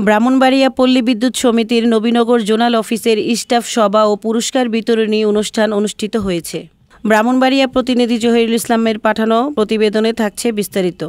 ব্রাহ্মণবাড়িয়া পল্লী বিদ্যুৎ সমিতির নবীনগর জোনাল অফিসের স্টাফ সভা ও পুরস্কার বিতরণী অনুষ্ঠান অনুষ্ঠিত হয়েছে। ব্রাহ্মণবাড়িয়া প্রতিনিধি জহিরুল ইসলামের পাঠানো প্রতিবেদনে থাকছে বিস্তারিত।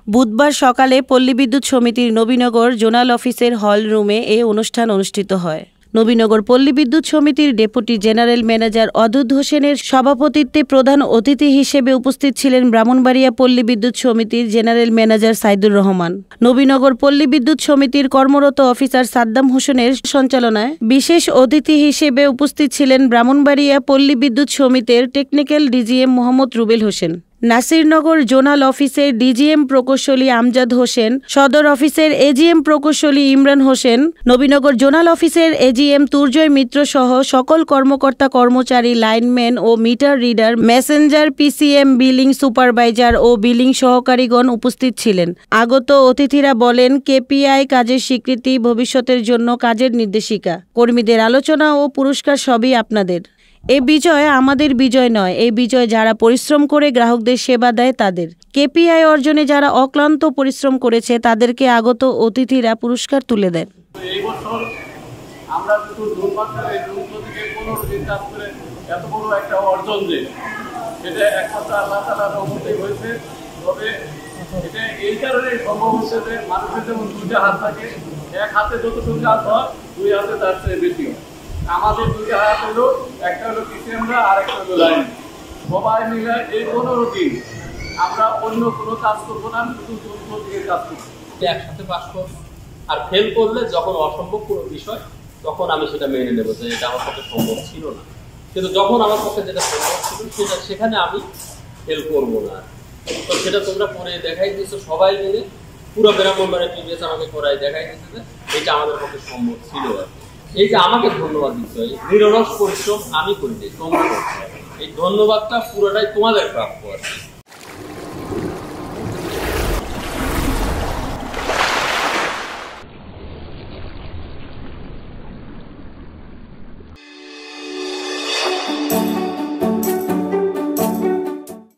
বুধবার সকালে পল্লী বিদ্যুৎ সমিতির নবীনগর জোনাল অফিসের হল রুমে এ অনুষ্ঠান অনুষ্ঠিত হয়। নবীনগর পল্লী বিদ্যুৎ সমিতির ডেপুটি জেনারেল ম্যানেজার অদূত হোসেনের সভাপতিত্বে প্রধান অতিথি হিসেবে উপস্থিত ছিলেন ব্রাহ্মণবাড়িয়া পল্লী বিদ্যুৎ সমিতির জেনারেল ম্যানেজার সাইদুর রহমান। নবীনগর পল্লী বিদ্যুৎ সমিতির কর্মরত অফিসার সাদ্দাম হোসেনের সঞ্চালনায় বিশেষ অতিথি হিসেবে উপস্থিত ছিলেন ব্রাহ্মণবাড়িয়া পল্লী বিদ্যুৎ সমিতির technical DGM Mohammad Rubel Hossain, Nasirnagar zonal অফিসের ডিজিএম প্রকৌশলী আমজাদ হোসেন, সদর অফিসের এজিএম প্রকৌশলী ইমরান হোসেন, নবীনগর জোনাল অফিসের এজিএম তুর্জয় মিত্র সহ সকল কর্মকর্তা কর্মচারী, লাইনম্যান ও meter reader, messenger, PCM, billing supervisor ও বিলিং সহকারীগণ উপস্থিত ছিলেন। আগত অতিথিরা বলেন, কেপিআই কাজের স্বীকৃতি, ভবিষ্যতের জন্য কাজের নির্দেশিকা, কর্মীদের আলোচনা ও পুরস্কার সবই আপনাদের। এই বিজয় আমাদের বিজয় নয়, এই বিজয় যারা পরিশ্রম করে গ্রাহকদের সেবা দেয় তাদের। কেপিআই অর্জনে যারা অক্লান্ত পরিশ্রম করেছে তাদেরকে আগত অতিথিরা পুরস্কার তুলে দেন। এই বছর আমরা শুধু দুর্ভাগ্যের 14 থেকে 15 দিন কাজ করে এত বড় একটা অর্জন যে সেটা একমাত্র আল্লাহ তাআলার রহমতে হয়েছে। তবে এটা এই কারণে সম্ভব হচ্ছে যে মানুষের যেমন দুইটা হাত থাকে, এক হাতে যতটুকু কাজ হয় দুই হাতে তার চেয়ে বেশি হয়। আমাদের দুইটা হাত হলো, একটা হলো পিসিএমরা আর একটা হলো লাইন। সবাই মিলে এই 15 দিন আমরা অন্য কোনো কাজ করবো না, শুধু 14 দিনের কাজ করবো। একসাথে পাস করবো আর ফেল করলে যখন অসম্ভব কোনো বিষয় তখন আমি সেটা মেনে নেবো যে এটা আমার পক্ষে সম্ভব ছিল না, কিন্তু যখন আমার পক্ষে যেটা সম্ভব ছিল সেখানে আমি ফেল করবো না। তো সেটা তোমরা পরে দেখাই দিয়েছো সবাই মিলে, পুরো ব্রাহ্মণবাড়িয়া প্রিভিয়াস আমাকে করাই দেখাই দিয়েছে যে এটা আমাদের পক্ষে সম্ভব ছিল আর কি। এই যে আমাকে ধন্যবাদ দিতে হয়, নিরলস পরিশ্রম আমি করি, তোমরা করতে হবে, এই ধন্যবাদটা পুরোটাই তোমাদের প্রাপ্য আর কি।